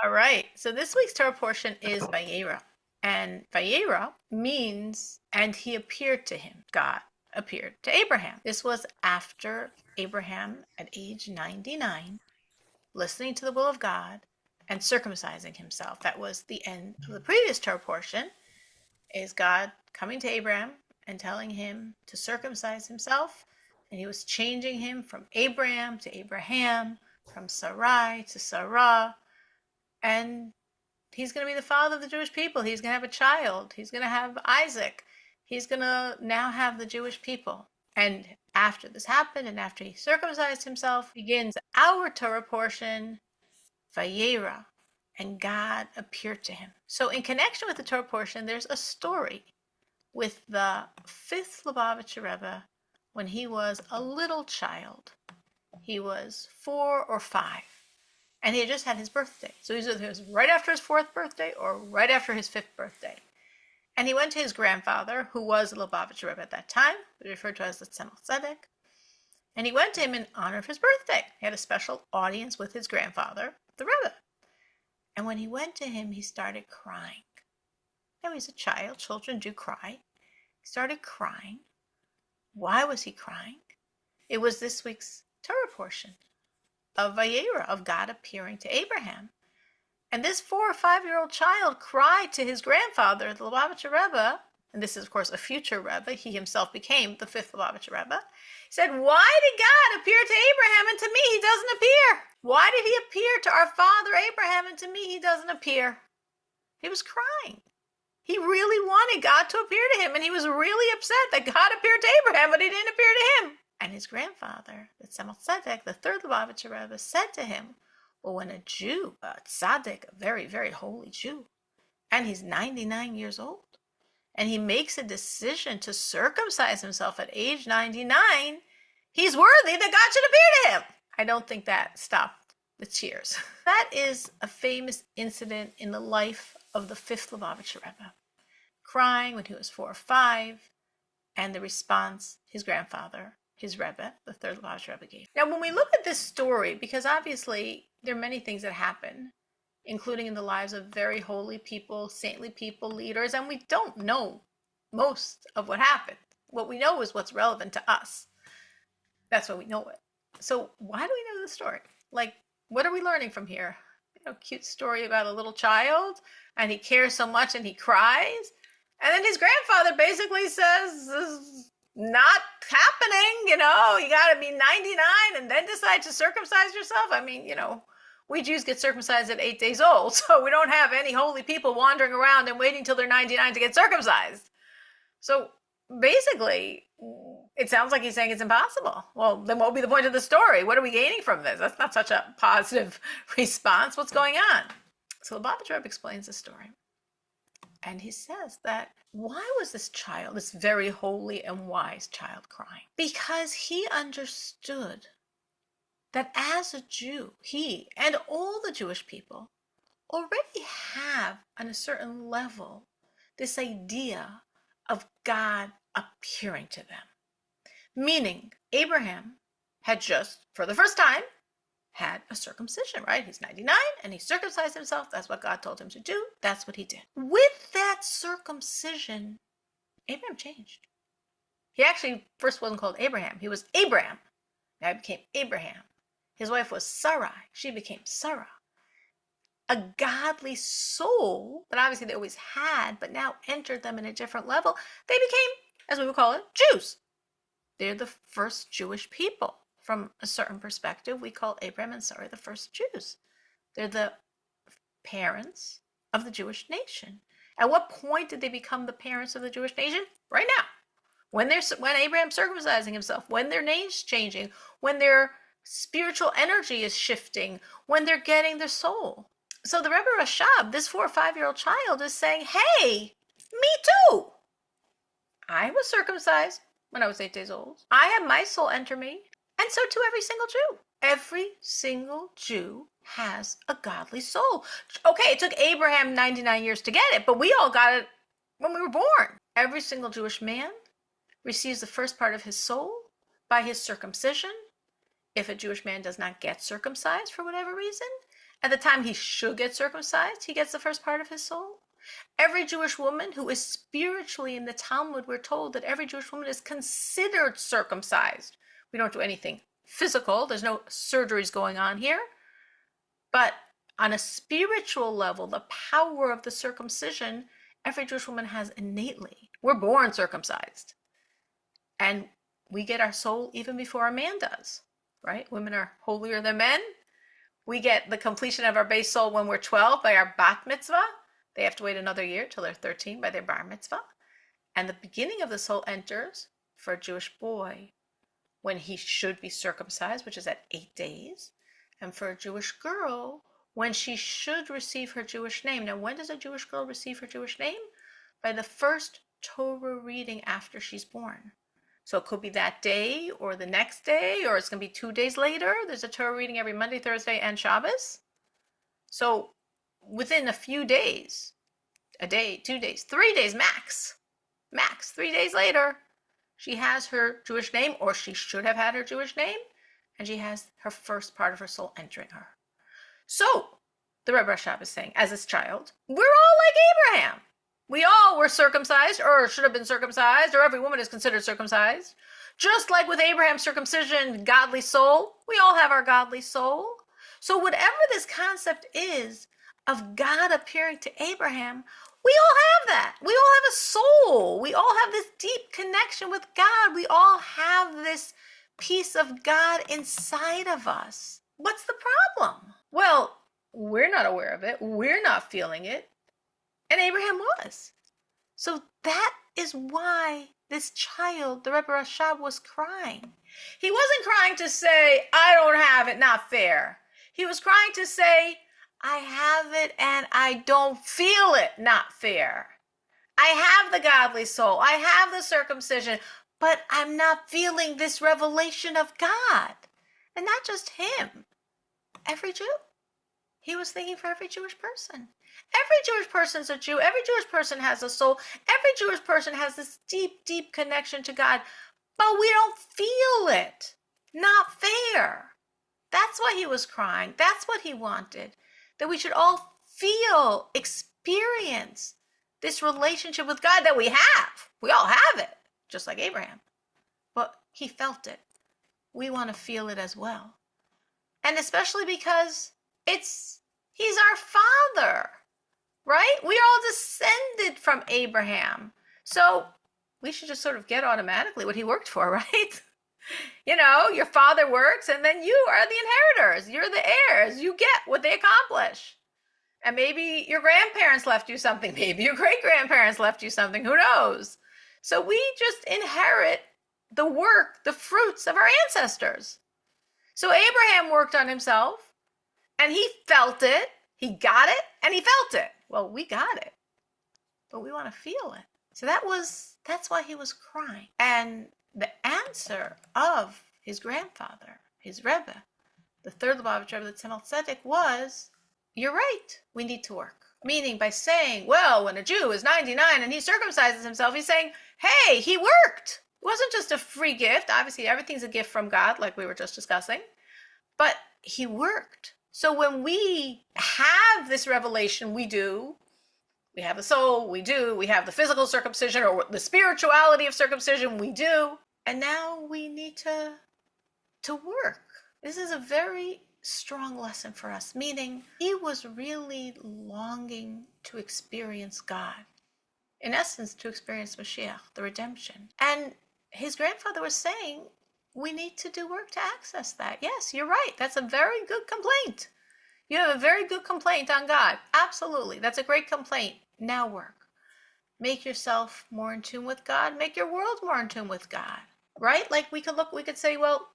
All right. So this week's Torah portion is vayera. And vayera means, and he appeared to him. God appeared to Abraham. This was after Abraham, at age 99, listening to the will of God and circumcising himself. That was the end of the previous Torah portion, is God coming to Abraham and telling him to circumcise himself. And he was changing him from Abraham to Abraham, from Sarai to Sarah. And he's going to be the father of the Jewish people. He's going to have a child. He's going to have Isaac. He's going to now have the Jewish people. And after this happened, and after he circumcised himself, begins our Torah portion, vayera, and God appeared to him. So in connection with the Torah portion, there's a story with the fifth Lubavitcher Rebbe when he was a little child. He was 4 or 5. And he had just had his birthday. So it was right after his 4th birthday or right after his 5th birthday. And he went to his grandfather, who was a Lubavitcher Rebbe at that time, referred to as the Tzemach Tzedek. And he went to him in honor of his birthday. He had a special audience with his grandfather, the Rebbe. And when he went to him, he started crying. Now, he's a child. Children do cry. He started crying. Why was he crying? It was this week's Torah portion of vayera, of God appearing to Abraham. And this 4 or 5-year-old child cried to his grandfather, the Lubavitcher Rebbe, and this is, of course, a future Rebbe. He himself became the 5th Lubavitcher Rebbe. He said, why did God appear to Abraham and to me he doesn't appear? Why did he appear to our father Abraham and to me he doesn't appear? He was crying. He really wanted God to appear to him, and he was really upset that God appeared to Abraham, but he didn't appear to him. And his grandfather, the Tzemach Tzedek, the 3rd Lubavitcher Rebbe, said to him, well, when a Jew, a tzaddik, a very, very holy Jew, and he's 99 years old, and he makes a decision to circumcise himself at age 99, he's worthy that God should appear to him. I don't think that stopped the tears. That is a famous incident in the life of the 5th Lubavitcher Rebbe, crying when he was 4 or 5, and the response his grandfather, his Rebbe, the 3rd Lubavitcher Rebbe, gave. Now, when we look at this story, because obviously there are many things that happen, including in the lives of very holy people, saintly people, leaders, and we don't know most of what happened. What we know is what's relevant to us. That's why we know it. So why do we know the story? Like, what are we learning from here? Cute story about a little child, and he cares so much and he cries. And then his grandfather basically says, this is not happening, you got to be 99 and then decide to circumcise yourself. I mean, we Jews get circumcised at 8 days old, so we don't have any holy people wandering around and waiting till they're 99 to get circumcised. So basically, it sounds like he's saying it's impossible. Well, then what would be the point of the story? What are we gaining from this? That's not such a positive response. What's going on? So the Lubavitcher Rebbe explains the story. And he says that why was this child, this very holy and wise child, crying? Because he understood that as a Jew, he and all the Jewish people already have, on a certain level, this idea of God appearing to them. Meaning, Abraham had just, for the first time, had a circumcision, right? He's 99 and he circumcised himself. That's what God told him to do. That's what he did. With that circumcision, Abraham changed. He actually first wasn't called Abraham. He was Abram. Now he became Abraham. His wife was Sarai. She became Sarah. A godly soul that obviously they always had, but now entered them in a different level. They became, as we would call it, Jews. They're the first Jewish people. From a certain perspective, we call Abraham and Sarah the first Jews. They're the parents of the Jewish nation. At what point did they become the parents of the Jewish nation? Right now. When Abraham's circumcising himself, when their name's changing, when their spiritual energy is shifting, when they're getting their soul. So the Rebbe Rashab, this 4 or 5-year-old child, is saying, hey, me too. I was circumcised when I was 8 days old. I had my soul enter me. And so too every single Jew. Every single Jew has a godly soul. Okay, it took Abraham 99 years to get it, but we all got it when we were born. Every single Jewish man receives the first part of his soul by his circumcision. If a Jewish man does not get circumcised for whatever reason, At the time he should get circumcised, he gets the first part of his soul. Every Jewish woman who is spiritually, in the Talmud, we're told that every Jewish woman is considered circumcised. We don't do anything physical. There's no surgeries going on here. But on a spiritual level, the power of the circumcision, every Jewish woman has innately. We're born circumcised. And we get our soul even before a man does, right? Women are holier than men. We get the completion of our base soul when we're 12 by our bat mitzvah. They have to wait another year till they're 13 by their bar mitzvah. And the beginning of the soul enters for a Jewish boy when he should be circumcised, which is at 8 days. And for a Jewish girl, when she should receive her Jewish name. Now, when does a Jewish girl receive her Jewish name? By the first Torah reading after she's born. So it could be that day or the next day, or it's going to be 2 days later. There's a Torah reading every Monday, Thursday, and Shabbos. So within a few days, a day, 2 days, 3 days max, 3 days later, she has her Jewish name, or she should have had her Jewish name, and she has her first part of her soul entering her. So the Rebbe Rashab is saying, as this child, we're all like Abraham. We all were circumcised, or should have been circumcised, or every woman is considered circumcised. Just like with Abraham's circumcision, godly soul, we all have our godly soul. So whatever this concept is of God appearing to Abraham, we all have that. We all have a soul. We all have this deep connection with God. We all have this piece of God inside of us. What's the problem? Well, we're not aware of it. We're not feeling it. And Abraham was. So that is why this child, the Rebbe Rashab, was crying. He wasn't crying to say, I don't have it, not fair. He was crying to say, I have it and I don't feel it, not fair. I have the godly soul. I have the circumcision, but I'm not feeling this revelation of God. And not just him, every Jew. He was thinking for every Jewish person. Every Jewish person's a Jew. Every Jewish person has a soul. Every Jewish person has this deep, deep connection to God. But we don't feel it. Not fair. That's why he was crying. That's what he wanted. That we should all feel, experience this relationship with God that we have. We all have it, just like Abraham. But he felt it. We want to feel it as well. And especially because he's our father, right? We are all descended from Abraham. So we should just sort of get automatically what he worked for, right? You know, your father works and then you are the inheritors. You're the heirs. You get what they accomplish. And maybe your grandparents left you something. Maybe your great-grandparents left you something. Who knows? So we just inherit the work, the fruits of our ancestors. So Abraham worked on himself and he felt it. He got it and he felt it. Well, we got it, but we want to feel it. So that's why he was crying. And the answer of his grandfather, his Rebbe, the third Lubavitch Rebbe, the Tzemach Tzedek, was, you're right, we need to work. Meaning by saying, well, when a Jew is 99 and he circumcises himself, he's saying, hey, he worked. It wasn't just a free gift. Obviously, everything's a gift from God, like we were just discussing. But he worked. So when we have this revelation, we have the soul, we have the physical circumcision or the spirituality of circumcision, we do. And now we need to work. This is a very strong lesson for us, meaning he was really longing to experience God. In essence, to experience Mashiach, the redemption. And his grandfather was saying, we need to do work to access that. Yes, you're right. That's a very good complaint. You have a very good complaint on God. Absolutely. That's a great complaint. Now work. Make yourself more in tune with God. Make your world more in tune with God. Right? Like we could say, well,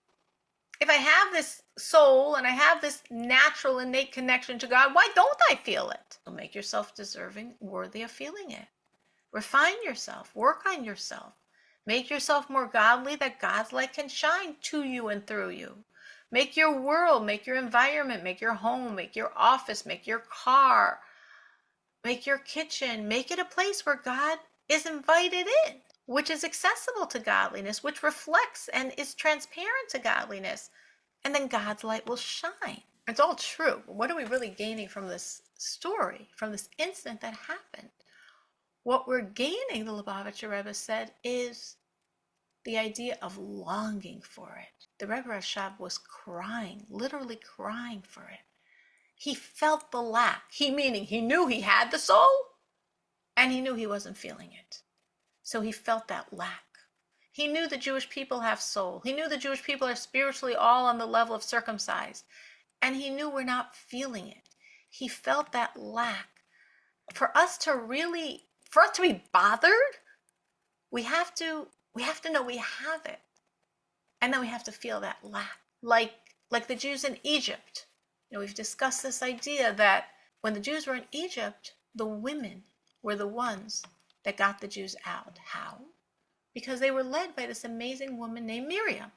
if I have this soul and I have this natural innate connection to God, why don't I feel it? So make yourself deserving, worthy of feeling it. Refine yourself. Work on yourself. Make yourself more godly that God's light can shine to you and through you. Make your world, make your environment, make your home, make your office, make your car, make your kitchen, make it a place where God is invited in, which is accessible to godliness, which reflects and is transparent to godliness. And then God's light will shine. It's all true. But what are we really gaining from this story, from this incident that happened? What we're gaining, the Lubavitcher Rebbe said, is the idea of longing for it. The Rebbe Rashab was crying, literally crying for it. He felt the lack. Meaning he knew he had the soul, and he knew he wasn't feeling it. So he felt that lack. He knew the Jewish people have soul. He knew the Jewish people are spiritually all on the level of circumcised. And he knew we're not feeling it. He felt that lack. For us to be bothered, we have to know we have it. And then we have to feel that lack. Like the Jews in Egypt. We've discussed this idea that when the Jews were in Egypt, the women were the ones that got the Jews out. How? Because they were led by this amazing woman named Miriam.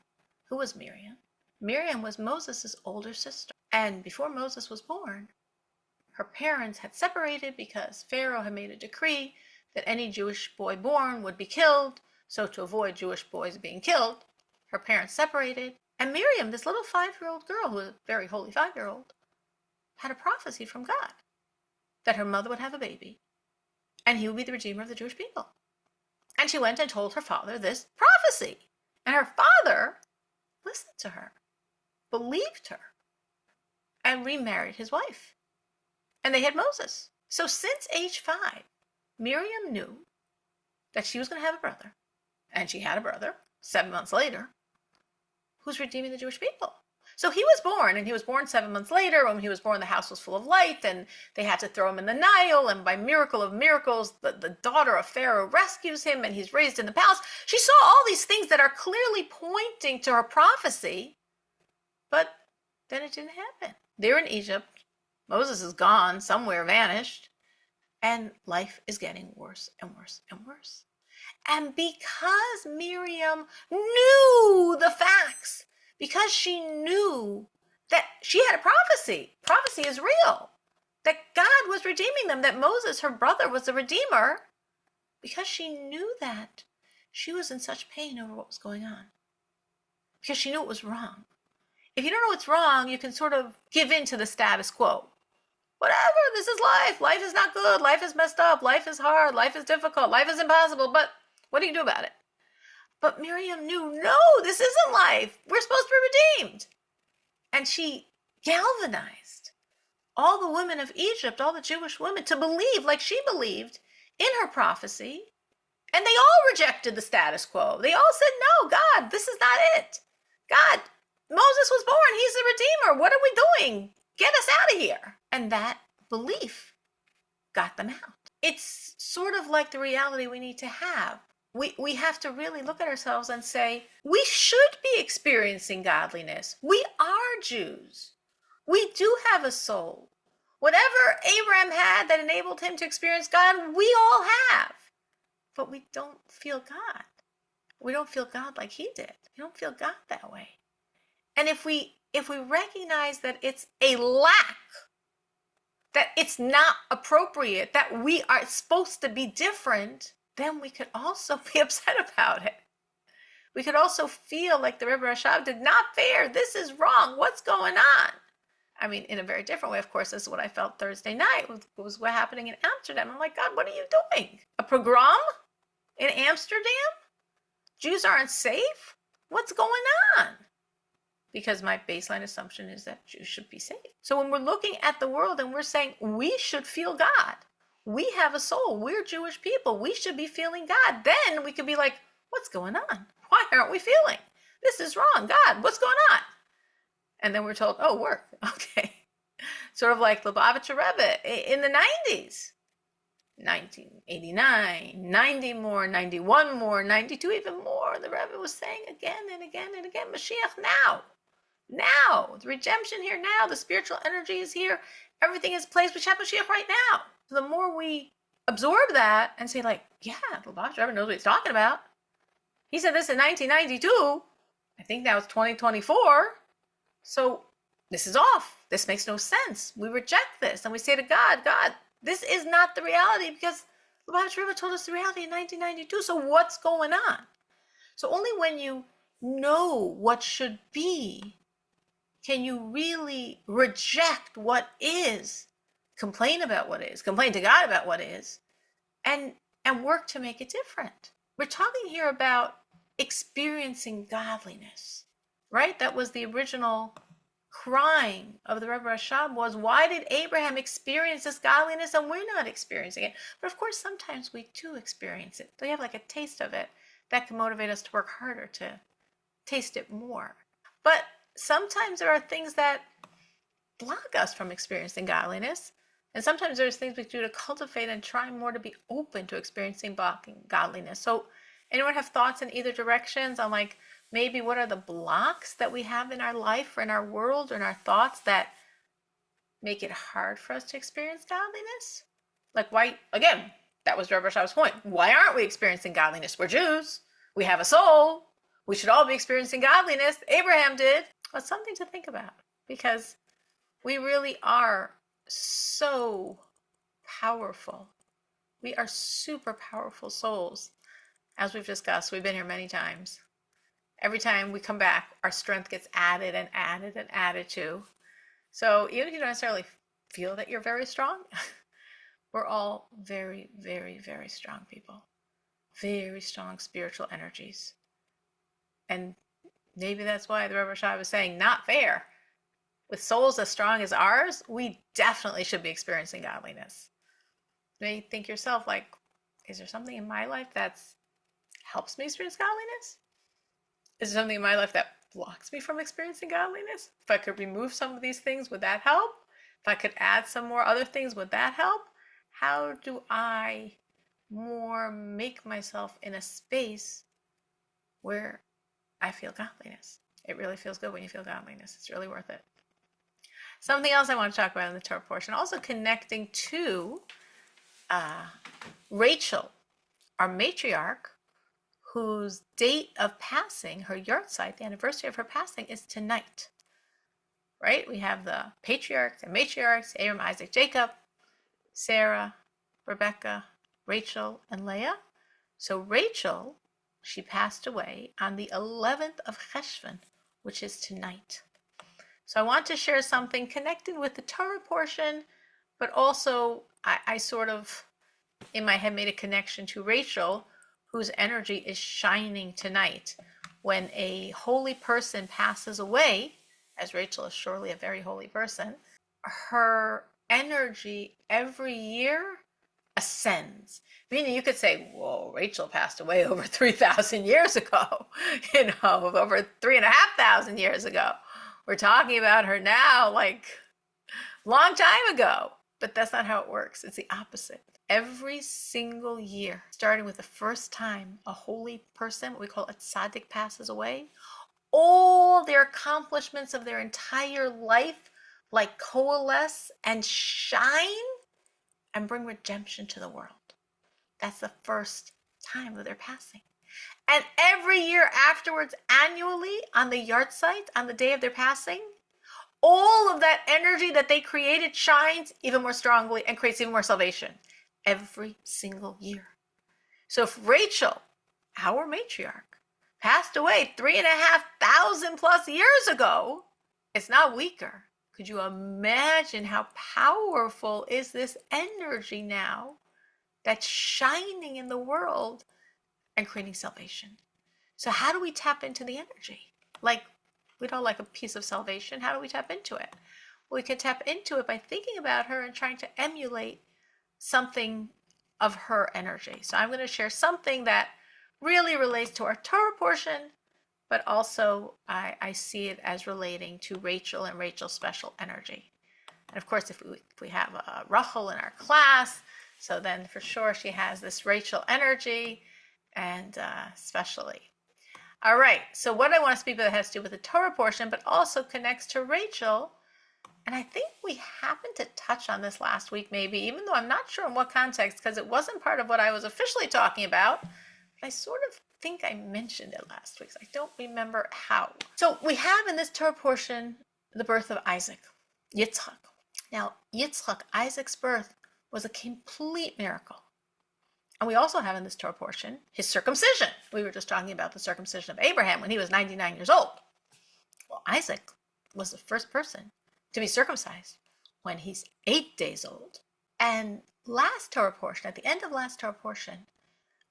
Who was Miriam? Miriam was Moses' older sister. And before Moses was born, her parents had separated because Pharaoh had made a decree that any Jewish boy born would be killed. So to avoid Jewish boys being killed, her parents separated. And Miriam, this little 5-year-old girl, who was a very holy 5-year-old, had a prophecy from God that her mother would have a baby and he would be the redeemer of the Jewish people. And she went and told her father this prophecy. And her father listened to her, believed her, and remarried his wife. And they had Moses. So since age 5, Miriam knew that she was going to have a brother. And she had a brother 7 months later who's redeeming the Jewish people. So he was born, and he was born 7 months later. When he was born, the house was full of light, and they had to throw him in the Nile, and by miracle of miracles, the daughter of Pharaoh rescues him, and he's raised in the palace. She saw all these things that are clearly pointing to her prophecy, but then it didn't happen. They're in Egypt. Moses is gone, somewhere vanished, and life is getting worse and worse and worse. And because Miriam knew the facts, because she knew that she had a prophecy is real, that God was redeeming them, that Moses, her brother, was the redeemer, because she knew that, she was in such pain over what was going on. Because she knew it was wrong. If you don't know what's wrong, you can sort of give in to the status quo. Whatever, this is life. Life is not good. Life is messed up. Life is hard. Life is difficult. Life is impossible. But what do you do about it? But Miriam knew, no, this isn't life. We're supposed to be redeemed. And she galvanized all the women of Egypt, all the Jewish women, to believe like she believed in her prophecy. And they all rejected the status quo. They all said, no, God, this is not it. God, Moses was born. He's the Redeemer. What are we doing? Get us out of here. And that belief got them out. It's sort of like the reality we need to have. We have to really look at ourselves and say, we should be experiencing godliness. We are Jews. We do have a soul. Whatever Abraham had that enabled him to experience God, we all have. But we don't feel God. We don't feel God like he did. We don't feel God that way. And if we recognize that it's a lack, that it's not appropriate, that we are supposed to be different, then we could also be upset about it. We could also feel like the Rebbe Rashab did, not fair. This is wrong. What's going on? I mean, in a very different way, of course. This is what I felt Thursday night. Was what happening in Amsterdam. I'm like, God, what are you doing? A pogrom in Amsterdam? Jews aren't safe? What's going on? Because my baseline assumption is that Jews should be safe. So when we're looking at the world and we're saying we should feel God, we have a soul, we're Jewish people, we should be feeling God, then we could be like, what's going on? Why aren't we feeling? This is wrong. God, what's going on? And then we're told, oh, work. Okay. Sort of like Lubavitcher Rebbe in the 90s. 1989, 90 more, 91 more, 92 even more. The Rebbe was saying again and again and again, Mashiach now. Now. The redemption here now. The spiritual energy is here. Everything is placed. We have Mashiach right now. So the more we absorb that and say like, yeah, Lubavitcher Rebbe knows what he's talking about. He said this in 1992. I think now it's 2024. So this is off. This makes no sense. We reject this. And we say to God, God, this is not the reality because Lubavitcher Rebbe told us the reality in 1992. So what's going on? So only when you know what should be can you really reject what is, complain about what is, complain to God about what is, and work to make it different. We're talking here about experiencing godliness, right? That was the original crying of the Rebbe Rashab, was, why did Abraham experience this godliness and we're not experiencing it? But of course, sometimes we do experience it. We have like a taste of it that can motivate us to work harder to taste it more. But sometimes there are things that block us from experiencing godliness. And sometimes there's things we do to cultivate and try more to be open to experiencing godliness. So anyone have thoughts in either directions on, like, maybe what are the blocks that we have in our life or in our world or in our thoughts that make it hard for us to experience godliness? Like, why, again, that was Rabbi Shab's point. Why aren't we experiencing godliness? We're Jews. We have a soul. We should all be experiencing godliness. Abraham did. Well, it's something to think about, because we really are so powerful. We are super powerful souls. As we've discussed, we've been here many times. Every time we come back, our strength gets added and added and added to. So even if you don't necessarily feel that you're very strong, we're all very, very, very strong people. Very strong spiritual energies. And maybe that's why the Rebbe Rashab was saying, not fair. With souls as strong as ours, we definitely should be experiencing godliness. You may think yourself, like, is there something in my life that helps me experience godliness? Is there something in my life that blocks me from experiencing godliness? If I could remove some of these things, would that help? If I could add some more other things, would that help? How do I more make myself in a space where I feel godliness? It really feels good when you feel godliness. It's really worth it. Something else I want to talk about in the Torah portion, also connecting to Rachel, our matriarch, whose date of passing, her yahrzeit, the anniversary of her passing, is tonight. Right? We have the patriarchs and matriarchs, Abram, Isaac, Jacob, Sarah, Rebecca, Rachel, and Leah. So Rachel, she passed away on the 11th of Cheshvan, which is tonight. So I want to share something connected with the Torah portion, but also I sort of, in my head, made a connection to Rachel, whose energy is shining tonight. When a holy person passes away, as Rachel is surely a very holy person, her energy every year ascends. Meaning you could say, whoa, Rachel passed away over 3,000 years ago, over 3,500 years ago. We're talking about her now, like, long time ago. But that's not how it works. It's the opposite. Every single year, starting with the first time a holy person, what we call a tzaddik, passes away, all their accomplishments of their entire life, like, coalesce and shine and bring redemption to the world. That's the first time of their passing. And every year afterwards, annually, on the yahrzeit, on the day of their passing, all of that energy that they created shines even more strongly and creates even more salvation. Every single year. So if Rachel, our matriarch, passed away 3,500 plus years ago, it's not weaker. Could you imagine how powerful is this energy now that's shining in the world and creating salvation? So how do we tap into the energy? Like, we don't like a piece of salvation. How do we tap into it? We can tap into it by thinking about her and trying to emulate something of her energy. So I'm going to share something that really relates to our Torah portion, but also I see it as relating to Rachel and Rachel's special energy. And of course, if we have a Rachel in our class, so then for sure she has this Rachel energy, and especially. All right, so what I want to speak about has to do with the Torah portion, but also connects to Rachel. And I think we happened to touch on this last week, maybe, even though I'm not sure in what context, because it wasn't part of what I was officially talking about. But I sort of think I mentioned it last week, so I don't remember how. So we have in this Torah portion the birth of Isaac, Yitzchak. Now, Yitzchak, Isaac's birth, was a complete miracle. And we also have in this Torah portion his circumcision. We were just talking about the circumcision of Abraham when he was 99 years old. Well, Isaac was the first person to be circumcised when he's 8 days old. And last Torah portion, at the end of last Torah portion,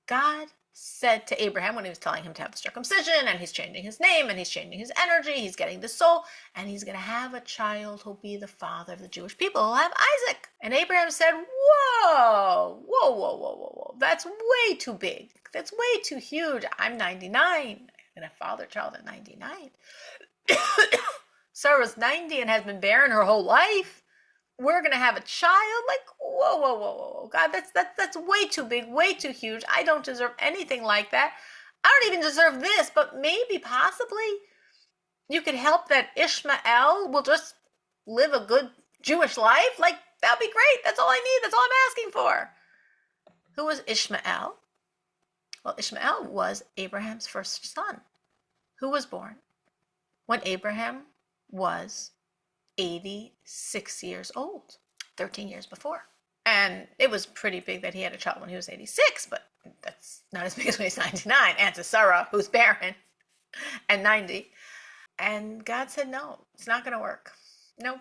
God said to Abraham when he was telling him to have the circumcision, and he's changing his name, and he's changing his energy, he's getting the soul, and he's going to have a child who'll be the father of the Jewish people. He'll have Isaac. And Abraham said, whoa, whoa, whoa, whoa, whoa, whoa. That's way too big. That's way too huge. I'm 99 and a father child at 99. Sarah's 90 and has been barren her whole life. We're going to have a child? Like, whoa, whoa, whoa, whoa. God, that's way too big, way too huge. I don't deserve anything like that. I don't even deserve this, but maybe, possibly, you could help that Ishmael will just live a good Jewish life. Like, that'd be great. That's all I need. That's all I'm asking for. Who was Ishmael? Well, Ishmael was Abraham's first son, who was born when Abraham was 86 years old, 13 years before. And it was pretty big that he had a child when he was 86, but that's not as big as when he's 99. And to Sarah, who's barren, and 90. And God said, no, it's not going to work. Nope,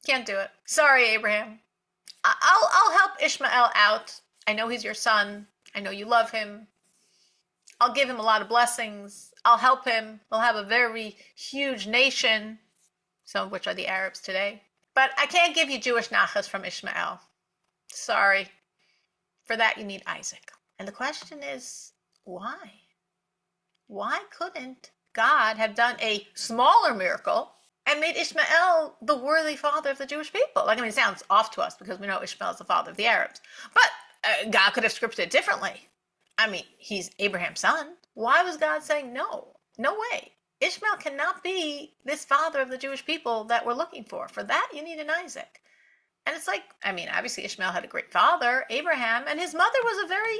can't do it. Sorry, Abraham. I'll help Ishmael out. I know he's your son. I know you love him. I'll give him a lot of blessings. I'll help him. We'll have a very huge nation, some of which are the Arabs today. But I can't give you Jewish nachas from Ishmael. Sorry. For that, you need Isaac. And the question is, why? Why couldn't God have done a smaller miracle and made Ishmael the worthy father of the Jewish people? Like, I mean, it sounds off to us because we know Ishmael is the father of the Arabs. But God could have scripted it differently. I mean, he's Abraham's son. Why was God saying, no, no way? Ishmael cannot be this father of the Jewish people that we're looking for. For that, you need an Isaac. And it's like, I mean, obviously Ishmael had a great father, Abraham, and his mother was a very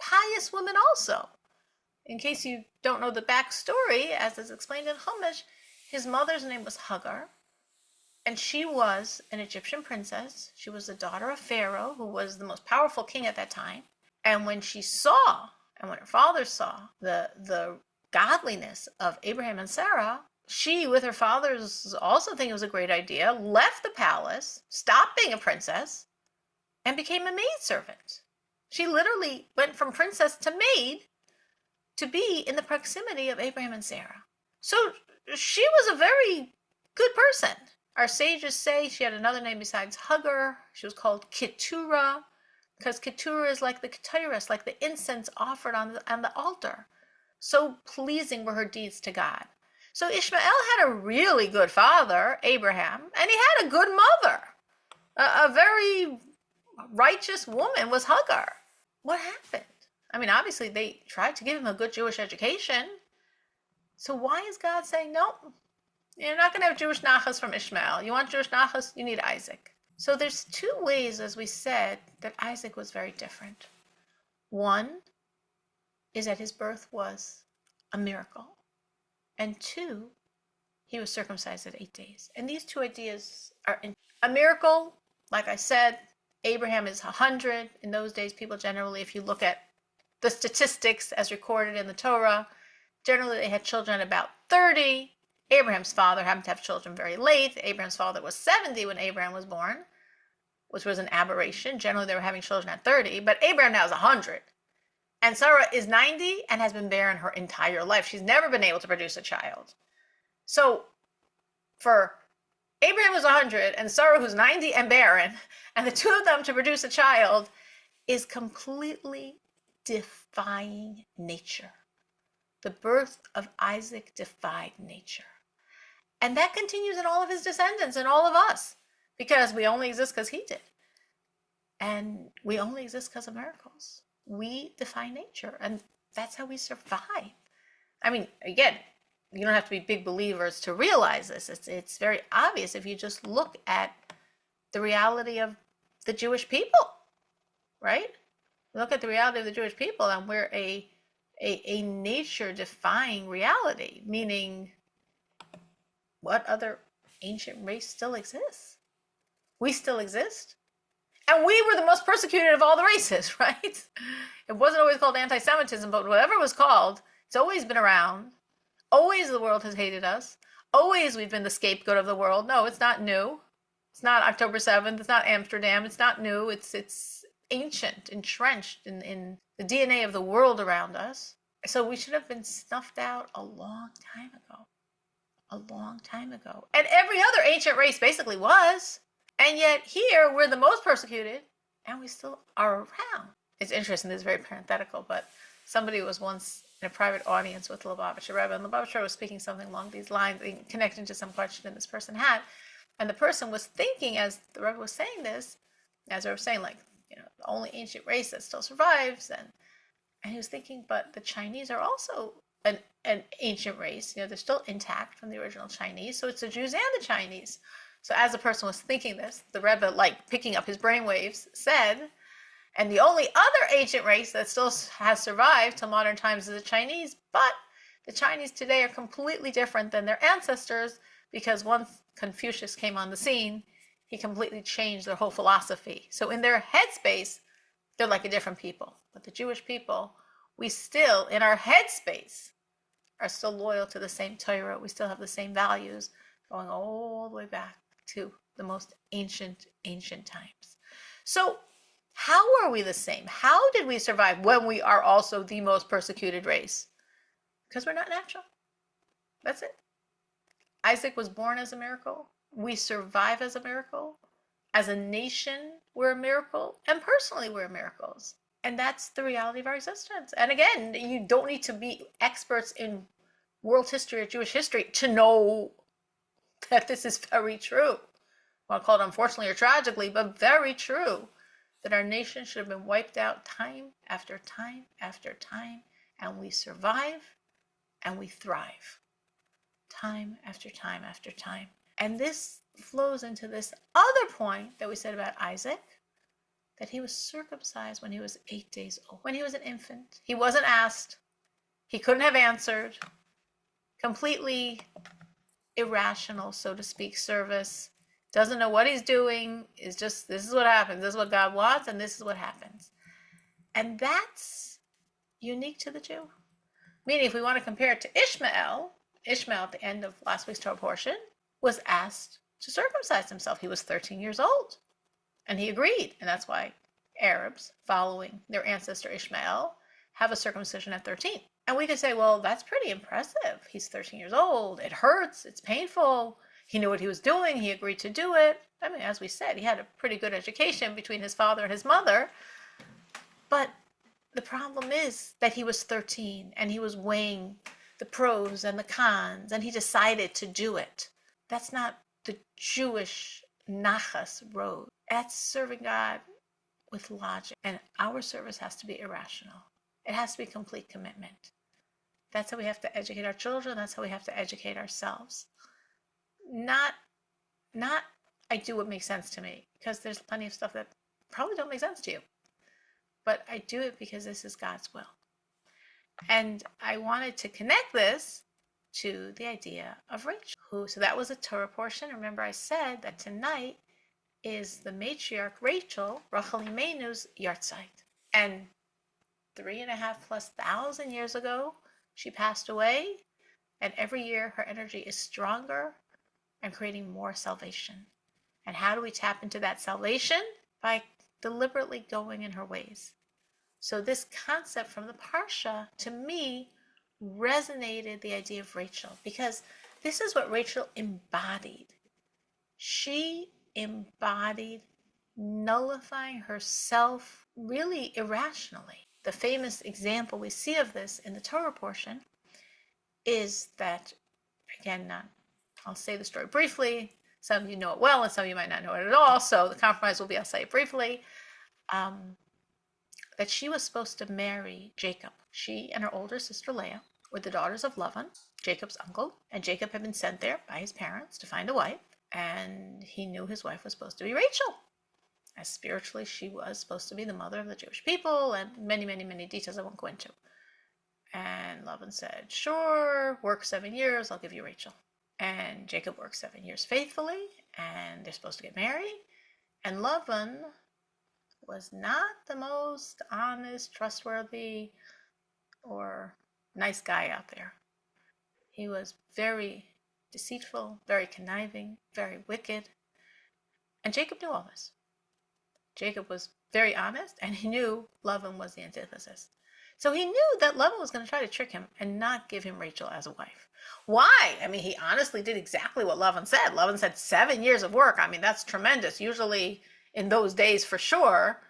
pious woman also. In case you don't know the backstory, as is explained in Chumash, his mother's name was Hagar, and she was an Egyptian princess. She was the daughter of Pharaoh, who was the most powerful king at that time. And when she saw, and when her father saw the godliness of Abraham and Sarah, she, with her father's also think it was a great idea, left the palace, stopped being a princess, and became a maidservant. She literally went from princess to maid to be in the proximity of Abraham and Sarah. So she was a very good person. Our sages say she had another name besides Hagar. She was called Keturah, because Keturah is like the Keturah, like the incense offered on the altar. So pleasing were her deeds to God. So Ishmael had a really good father, Abraham, and he had a good mother. A very righteous woman was Hagar. What happened? I mean, obviously they tried to give him a good Jewish education. So why is God saying, no, you're not going to have Jewish nachas from Ishmael. You want Jewish nachas? You need Isaac. So there's two ways, as we said, that Isaac was very different. One is that his birth was a miracle. And two, he was circumcised at 8 days. And these two ideas are a miracle. Like I said, Abraham is 100. In those days, people generally, if you look at the statistics as recorded in the Torah, generally they had children at about 30. Abraham's father happened to have children very late. Abraham's father was 70 when Abraham was born, which was an aberration. Generally, they were having children at 30, but Abraham now is 100. And Sarah is 90 and has been barren her entire life. She's never been able to produce a child. So for Abraham who's 100 and Sarah who's 90 and barren, and the two of them to produce a child is completely defying nature. The birth of Isaac defied nature. And that continues in all of his descendants and all of us, because we only exist because he did. And we only exist because of miracles. We defy nature, and that's how we survive. I mean, again, you don't have to be big believers to realize this. It's very obvious if you just look at the reality of the Jewish people, right? Look at the reality of the Jewish people, and we're a nature-defying reality, meaning what other ancient race still exists? We still exist. And we were the most persecuted of all the races, right? It wasn't always called anti-Semitism, but whatever it was called, it's always been around. Always the world has hated us. Always we've been the scapegoat of the world. No, it's not new. It's not October 7th. It's not Amsterdam. It's not new. It's ancient, entrenched in the DNA of the world around us. So we should have been snuffed out a long time ago. A long time ago. And every other ancient race basically was. And yet here we're the most persecuted and we still are around. It's interesting, this is very parenthetical, but somebody was once in a private audience with Lubavitcher Rebbe, and Lubavitcher was speaking something along these lines, connecting to some question this person had. And the person was thinking, as the Rebbe was saying this, as I was saying, like, the only ancient race that still survives, and he was thinking, but the Chinese are also an ancient race. They're still intact from the original Chinese. So it's the Jews and the Chinese. So as the person was thinking this, the Rebbe, like picking up his brainwaves, said, and the only other ancient race that still has survived till modern times is the Chinese, but the Chinese today are completely different than their ancestors because once Confucius came on the scene, he completely changed their whole philosophy. So in their headspace, they're like a different people. But the Jewish people, we still, in our headspace, are still loyal to the same Torah. We still have the same values going all the way back to the most ancient times. So how are we the same? How did we survive when we are also the most persecuted race? Because we're not natural. That's it. Isaac was born as a miracle. We survive as a miracle. As a nation, we're a miracle. And personally, we're miracles. And that's the reality of our existence. And again, you don't need to be experts in world history or Jewish history to know that this is very true. I want to call it unfortunately or tragically, but very true. That our nation should have been wiped out time after time after time, and we survive and we thrive. Time after time after time. And this flows into this other point that we said about Isaac, that he was circumcised when he was 8 days old, when he was an infant. He wasn't asked. He couldn't have answered. Completely irrational, so to speak, service. Doesn't know what he's doing. Is just, this is what happens. This is what God wants, and this is what happens. And that's unique to the Jew. Meaning, if we want to compare it to Ishmael at the end of last week's Torah portion, was asked to circumcise himself. He was 13 years old. And he agreed. And that's why Arabs, following their ancestor Ishmael, have a circumcision at 13. And we could say, well, that's pretty impressive. He's 13 years old. It hurts. It's painful. He knew what he was doing. He agreed to do it. I mean, as we said, he had a pretty good education between his father and his mother. But the problem is that he was 13 and he was weighing the pros and the cons, and he decided to do it. That's not the Jewish nachas road. That's serving God with logic. And our service has to be irrational. It has to be complete commitment. That's how we have to educate our children. That's how we have to educate ourselves. Not I do what makes sense to me, because there's plenty of stuff that probably don't make sense to you. But I do it because this is God's will. And I wanted to connect this to the idea of Rachel. So that was a Torah portion. Remember, I said that tonight is the matriarch Rachel, Rachel Imenu's yahrzeit. And 3,500+ years ago, she passed away. And every year, her energy is stronger and creating more salvation. And how do we tap into that salvation? By deliberately going in her ways. So this concept from the Parsha, to me, resonated the idea of Rachel, because this is what Rachel embodied. She embodied nullifying herself really irrationally. The famous example we see of this in the Torah portion is that, again, I'll say the story briefly. Some of you know it well, and some of you might not know it at all. So the compromise will be, I'll say it briefly, that she was supposed to marry Jacob. She and her older sister Leah were the daughters of Lavan, Jacob's uncle, and Jacob had been sent there by his parents to find a wife, and he knew his wife was supposed to be Rachel, as spiritually she was supposed to be the mother of the Jewish people, and many, many, many details I won't go into. And Lavan said, sure, work 7 years, I'll give you Rachel. And Jacob worked 7 years faithfully, and they're supposed to get married. And Lavan was not the most honest, trustworthy, or nice guy out there. He was very deceitful, very conniving, very wicked. And Jacob knew all this. Jacob was very honest, and he knew Laban was the antithesis. So he knew that Laban was going to try to trick him and not give him Rachel as a wife. Why? I mean, he honestly did exactly what Laban said. Laban said 7 years of work. I mean, that's tremendous. Usually in those days, for sure,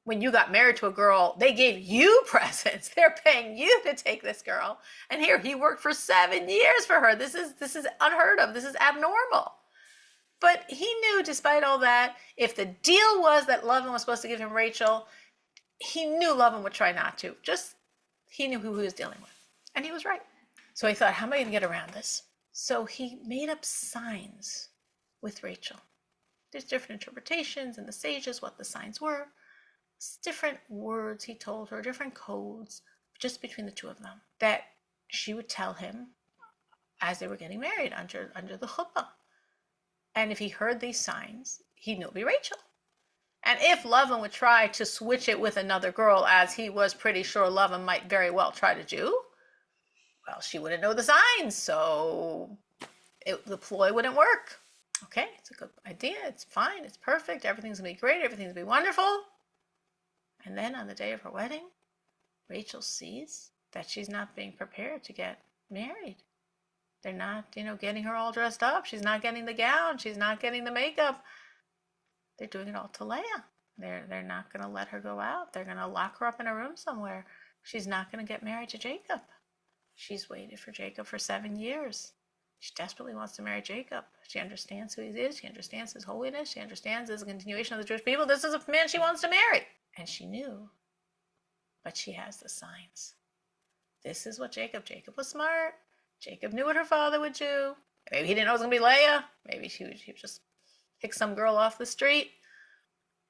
when you got married to a girl, they gave you presents. They're paying you to take this girl. And here he worked for 7 years for her. This is unheard of. This is abnormal. But he knew, despite all that, if the deal was that Laban was supposed to give him Rachel, he knew Laban would try not to. Just, he knew who he was dealing with. And he was right. So he thought, how am I going to get around this? So he made up signs with Rachel. There's different interpretations in the sages what the signs were. It's different words he told her, different codes, just between the two of them, that she would tell him as they were getting married under the chuppah. And if he heard these signs, he knew it would be Rachel. And if Lavan would try to switch it with another girl, as he was pretty sure Lavan might very well try to do, well, she wouldn't know the signs, so the ploy wouldn't work. Okay, it's a good idea. It's fine. It's perfect. Everything's going to be great. Everything's going to be wonderful. And then on the day of her wedding, Rachel sees that she's not being prepared to get married. They're not, getting her all dressed up. She's not getting the gown. She's not getting the makeup. They're doing it all to Leah. They're not going to let her go out. They're going to lock her up in a room somewhere. She's not going to get married to Jacob. She's waited for Jacob for 7 years. She desperately wants to marry Jacob. She understands who he is. She understands his holiness. She understands his continuation of the Jewish people. This is a man she wants to marry. And she knew, but she has the signs. This is what Jacob was smart. Jacob knew what her father would do. Maybe he didn't know it was going to be Leah. Maybe she would just pick some girl off the street.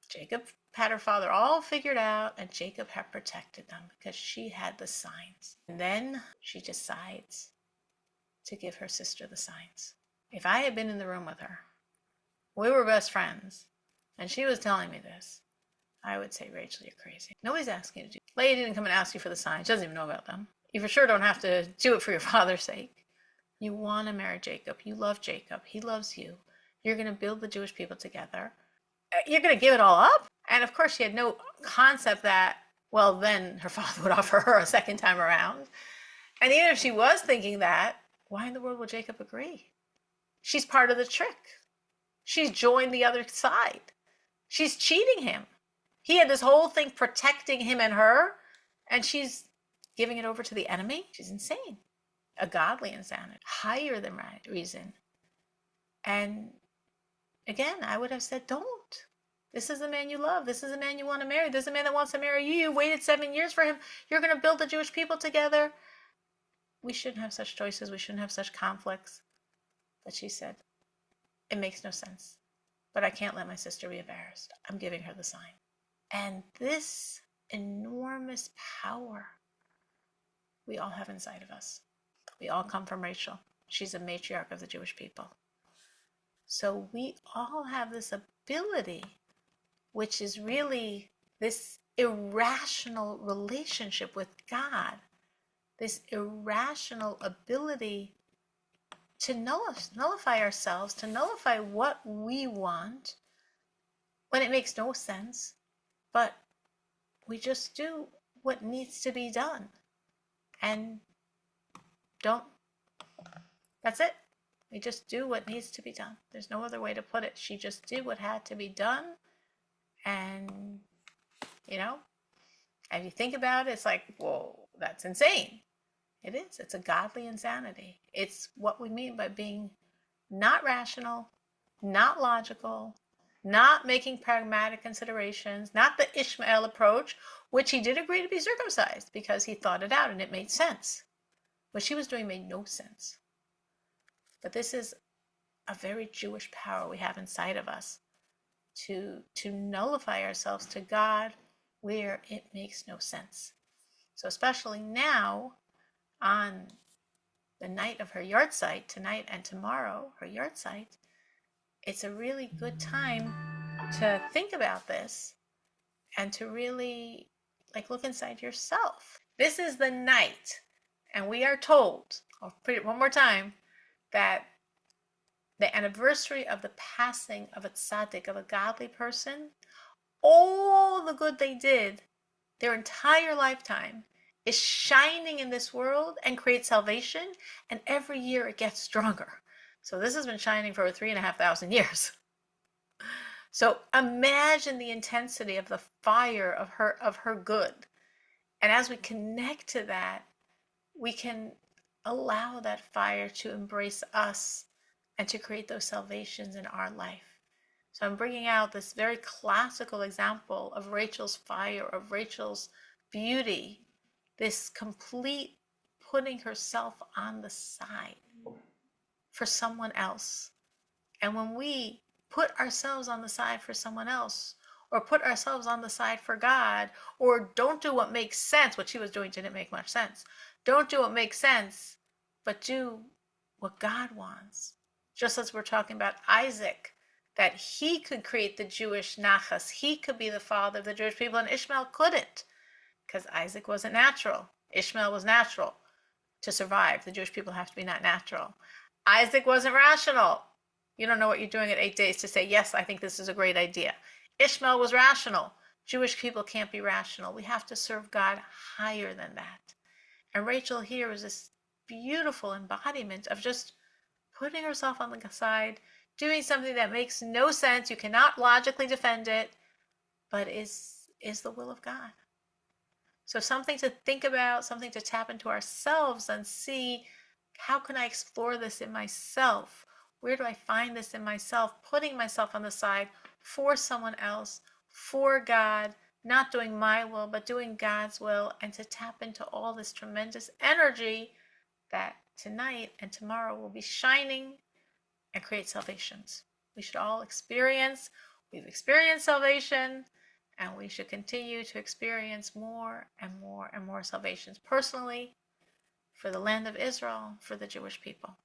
Jacob had her father all figured out, and Jacob had protected them because she had the signs. And then she decides to give her sister the signs. If I had been in the room with her, we were best friends, and she was telling me this, I would say, Rachel, you're crazy. Nobody's asking you to do it. Leah didn't come and ask you for the signs. She doesn't even know about them. You for sure don't have to do it for your father's sake. You want to marry Jacob. You love Jacob. He loves you. You're going to build the Jewish people together. You're going to give it all up? And of course, she had no concept that, well, then her father would offer her a second time around. And even if she was thinking that, why in the world would Jacob agree? She's part of the trick. She's joined the other side. She's cheating him. He had this whole thing protecting him and her, and she's giving it over to the enemy. She's insane. A godly insanity, higher than reason. And again, I would have said, don't. This is the man you love. This is the man you want to marry. This is the man that wants to marry you. You waited 7 years for him. You're going to build the Jewish people together. We shouldn't have such choices. We shouldn't have such conflicts. But she said, it makes no sense. But I can't let my sister be embarrassed. I'm giving her the sign. And this enormous power we all have inside of us. We all come from Rachel. She's a matriarch of the Jewish people. So we all have this ability, which is really this irrational relationship with God, this irrational ability to nullify ourselves, to nullify what we want when it makes no sense, but we just do what needs to be done. And that's it. We just do what needs to be done. There's no other way to put it. She just did what had to be done. And, if you think about it, it's like, whoa, that's insane. It is. It's a godly insanity. It's what we mean by being not rational, not logical, not making pragmatic considerations, not the Ishmael approach, which he did agree to be circumcised because he thought it out and it made sense. What she was doing made no sense. But this is a very Jewish power we have inside of us to nullify ourselves to God where it makes no sense. So especially now, on the night of her yahrzeit, tonight and tomorrow, her yahrzeit, it's a really good time to think about this and to really look inside yourself. This is the night, and we are told, I'll put it one more time, that the anniversary of the passing of a tzaddik, of a godly person, all the good they did their entire lifetime is shining in this world and creates salvation, and every year it gets stronger. So this has been shining for 3,500 years. So imagine the intensity of the fire of her good. And as we connect to that, we can allow that fire to embrace us and to create those salvations in our life. So I'm bringing out this very classical example of Rachel's fire, of Rachel's beauty, this complete putting herself on the side for someone else. And when we put ourselves on the side for someone else, or put ourselves on the side for God, or don't do what makes sense, what she was doing didn't make much sense. Don't do what makes sense, but do what God wants. Just as we're talking about Isaac, that he could create the Jewish nachas, he could be the father of the Jewish people, and Ishmael couldn't, because Isaac wasn't natural. Ishmael was natural. To survive, the Jewish people have to be not natural. Isaac wasn't rational. You don't know what you're doing at 8 days to say, yes, I think this is a great idea. Ishmael was rational. Jewish people can't be rational. We have to serve God higher than that. And Rachel here is this beautiful embodiment of just putting herself on the side, doing something that makes no sense. You cannot logically defend it, but is the will of God. So something to think about, something to tap into ourselves and see, how can I explore this in myself? Where do I find this in myself? Putting myself on the side for someone else, for God, not doing my will, but doing God's will, and to tap into all this tremendous energy that tonight and tomorrow will be shining and create salvations. We should all experience, we've experienced salvation, and we should continue to experience more and more and more salvations personally, for the land of Israel, for the Jewish people.